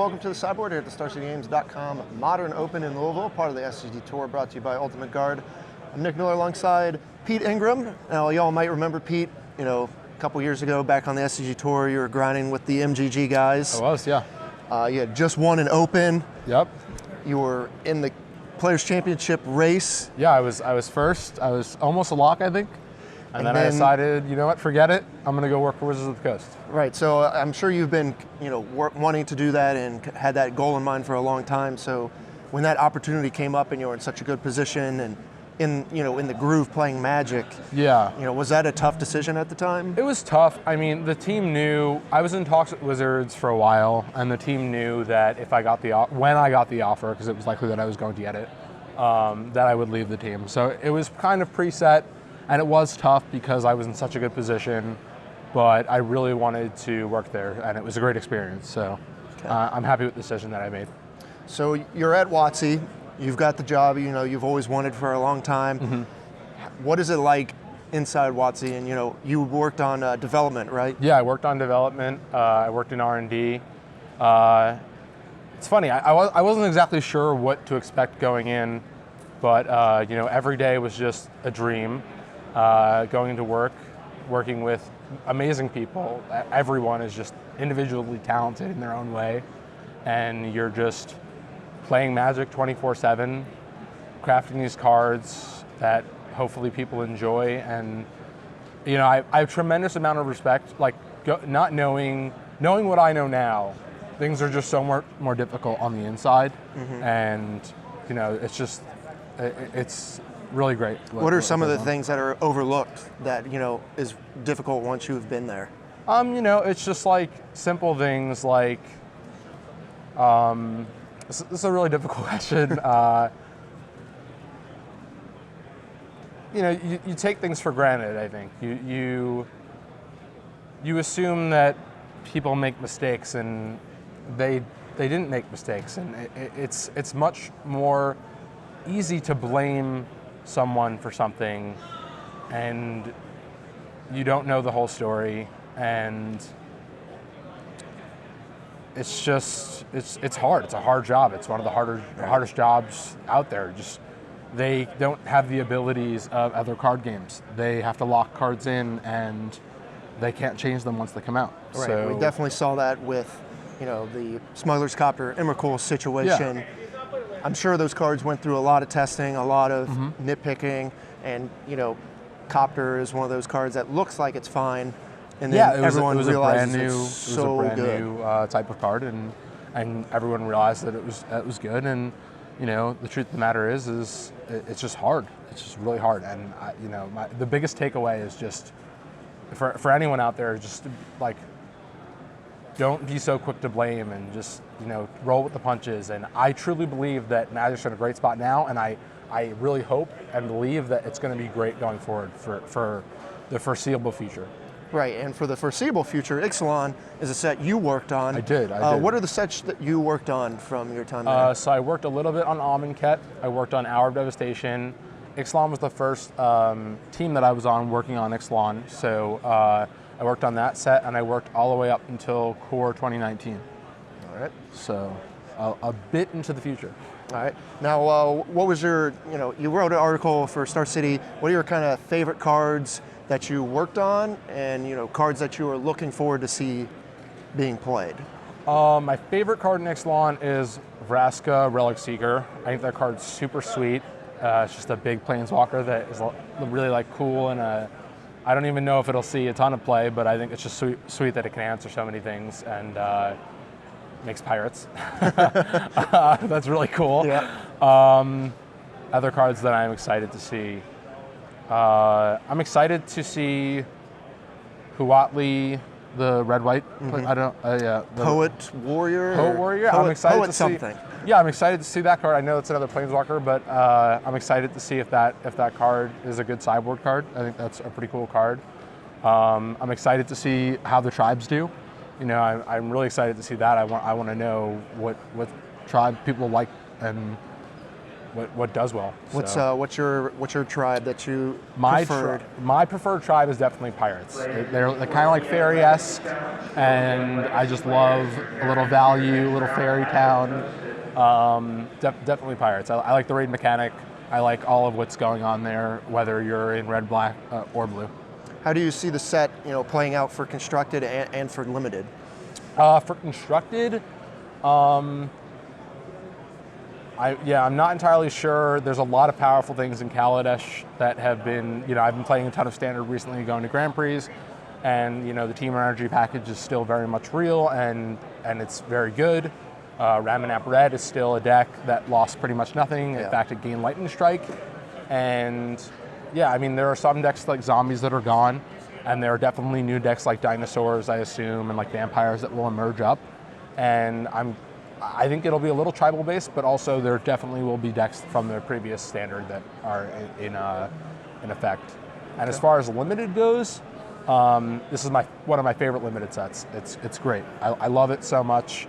welcome to the Sideboard here at the StarCityGames.com Modern Open in Louisville, part of the SCG Tour, brought to you by Ultimate Guard. I'm Nick Miller alongside Pete Ingram. Now, y'all might remember Pete, a couple years ago back on the SCG Tour, you were grinding with the MTG guys. I was, yeah. You had just won an Open. Yep. You were in the Players' Championship race. Yeah, I was first. I was almost a lock, I think. And then I decided, you know what, forget it. I'm going to go work for Wizards of the Coast. Right, so I'm sure you've been, wanting to do that and had that goal in mind for a long time. So when that opportunity came up and you were in such a good position and in the groove playing Magic, yeah, was that a tough decision at the time? It was tough. I mean, the team knew I was in talks with Wizards for a while, and the team knew that if I got when I got the offer, because it was likely that I was going to get it, that I would leave the team. So it was kind of preset. And it was tough because I was in such a good position, but I really wanted to work there, and it was a great experience. So I'm happy with the decision that I made. So you're at WotC. You've got the job you've always wanted for a long time. Mm-hmm. What is it like inside WotC? And you worked on development, right? Yeah, I worked on development. I worked in R&D. It's funny. I wasn't exactly sure what to expect going in, but every day was just a dream. Going into work, working with amazing people. Everyone is just individually talented in their own way, and you're just playing Magic 24/7, crafting these cards that hopefully people enjoy. And I have a tremendous amount of respect. Like not knowing what I know now, things are just so much more difficult on the inside, mm-hmm. and it's really great. What are some of the things that are overlooked that, is difficult once you've been there? It's just like simple things like, this is a really difficult question. You take things for granted, I think. You assume that people make mistakes, and they didn't make mistakes, and it's much more easy to blame someone for something, and you don't know the whole story, and it's hard. It's a hard job. It's one of the hardest jobs out there. Just they don't have the abilities of other card games. They have to lock cards in, and they can't change them once they come out. Right. So we definitely saw that with the Smuggler's Copter Emrakul situation. Yeah. I'm sure those cards went through a lot of testing, a lot of mm-hmm. nitpicking, and Copter is one of those cards that looks like it's fine, and then everyone realizes it's so good. It was a brand new type of card, and everyone realized that it was good. And the truth of the matter is it's just hard. It's just really hard. And the biggest takeaway is just for anyone out there, just like, don't be so quick to blame, and just roll with the punches. And I truly believe that Magic's in a great spot now, and I really hope and believe that it's going to be great going forward for the foreseeable future. Right, and for the foreseeable future, Ixalan is a set you worked on. I did. What are the sets that you worked on from your time there? So I worked a little bit on Amonkhet. I worked on Hour of Devastation. Ixalan was the first team that I was on working on Ixalan. So I worked on that set, and I worked all the way up until Core 2019. All right. So a bit into the future. All right. Now, what was your, you wrote an article for Star City. What are your kind of favorite cards that you worked on, and cards that you are looking forward to see being played? My favorite card in Ixalan is Vraska Relic Seeker. I think that card's super sweet. It's just a big planeswalker that is really cool, and I don't even know if it'll see a ton of play, but I think it's just sweet that it can answer so many things, and makes pirates. That's really cool. Yeah. Other cards that I'm excited to see. I'm excited to see Huatli, the red-white. Mm-hmm. I don't. Poet Warrior. Poet Warrior. I'm excited to see something. Yeah, I'm excited to see that card. I know it's another planeswalker, but I'm excited to see if that card is a good sideboard card. I think that's a pretty cool card. I'm excited to see how the tribes do. I'm really excited to see that. I want to know what tribe people like, and what does well. What's your tribe that you My preferred? my preferred tribe is definitely pirates. They're kind of like fairy-esque, and I just love a little value, a little fairy town. Definitely pirates. I like the raid mechanic. I like all of what's going on there, whether you're in red, black, or blue. How do you see the set, playing out for constructed and for limited? For constructed, I'm not entirely sure. There's a lot of powerful things in Kaladesh that have been, I've been playing a ton of standard recently, going to Grand Prix, and the team energy package is still very much real, and it's very good. Ramanap Red is still a deck that lost pretty much nothing. Yeah. In fact, it gained Lightning Strike, and there are some decks like zombies that are gone, and there are definitely new decks like dinosaurs, I assume, and like vampires that will emerge up, and I think it'll be a little tribal based, but also there definitely will be decks from the previous standard that are in effect. And as far as limited goes, this is one of my favorite limited sets. It's great. I love it so much.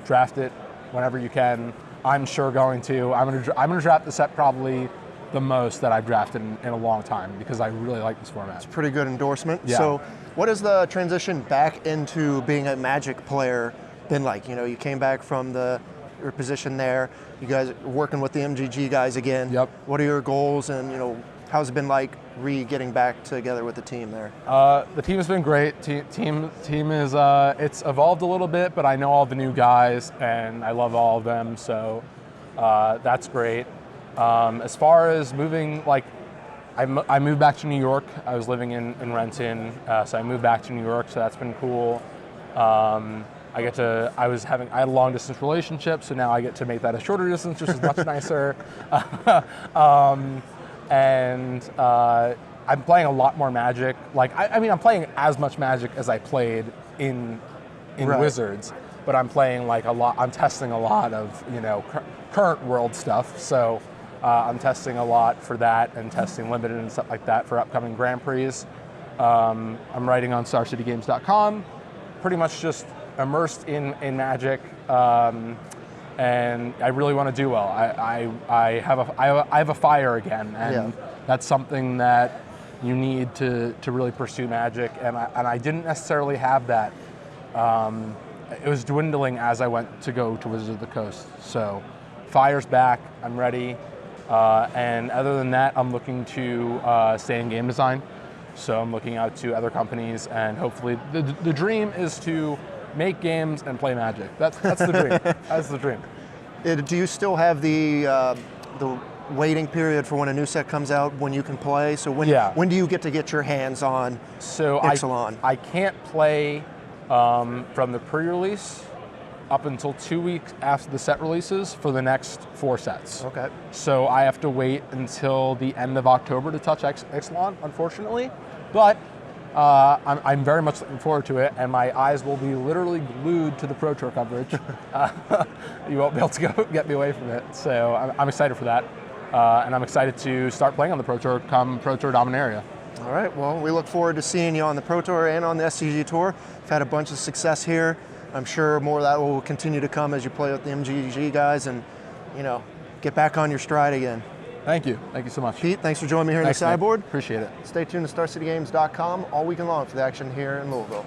Draft it whenever you can. I'm sure going to. I'm gonna draft the set probably the most that I've drafted in a long time because I really like this format. It's a pretty good endorsement. Yeah. So what has the transition back into being a Magic player been like? You came back from your position there. You guys are working with the MTG guys again. Yep. What are your goals, and how's it been like getting back together with the team there? The team has been great. Team is it's evolved a little bit, but I know all the new guys and I love all of them, so that's great. As far as moving, I moved back to New York. I was living in Renton, so I moved back to New York, so that's been cool. I had a long distance relationship, so now I get to make that a shorter distance, which is much nicer. And I'm playing a lot more Magic. I'm playing as much Magic as I played in Right. Wizards, but I'm playing a lot. I'm testing a lot of current world stuff. So I'm testing a lot for that and testing limited and stuff like that for upcoming Grand Prix. I'm writing on StarCityGames.com, pretty much just immersed in Magic. And I really want to do well. I have a fire again, and that's something that you need to really pursue Magic. And I didn't necessarily have that. It was dwindling as I went to go to Wizards of the Coast. So fire's back. I'm ready. And other than that, I'm looking to stay in game design. So I'm looking out to other companies, and hopefully the dream is to make games and play Magic. That's the dream. That's the dream. Do you still have the waiting period for when a new set comes out when you can play? So when do you get your hands on Ixalan? I can't play from the pre-release up until 2 weeks after the set releases for the next 4 sets. Okay. So I have to wait until the end of October to touch Ixalan, unfortunately. But I'm very much looking forward to it, and my eyes will be literally glued to the Pro Tour coverage. You won't be able to get me away from it. So I'm excited for that, and I'm excited to start playing on the Pro Tour come Pro Tour Dominaria. All right, well, we look forward to seeing you on the Pro Tour and on the SCG Tour. You've had a bunch of success here. I'm sure more of that will continue to come as you play with the MTG guys and, get back on your stride again. Thank you. Thank you so much. Pete, thanks for joining me here in the sideboard. Appreciate it. Stay tuned to StarCityGames.com all weekend long for the action here in Louisville.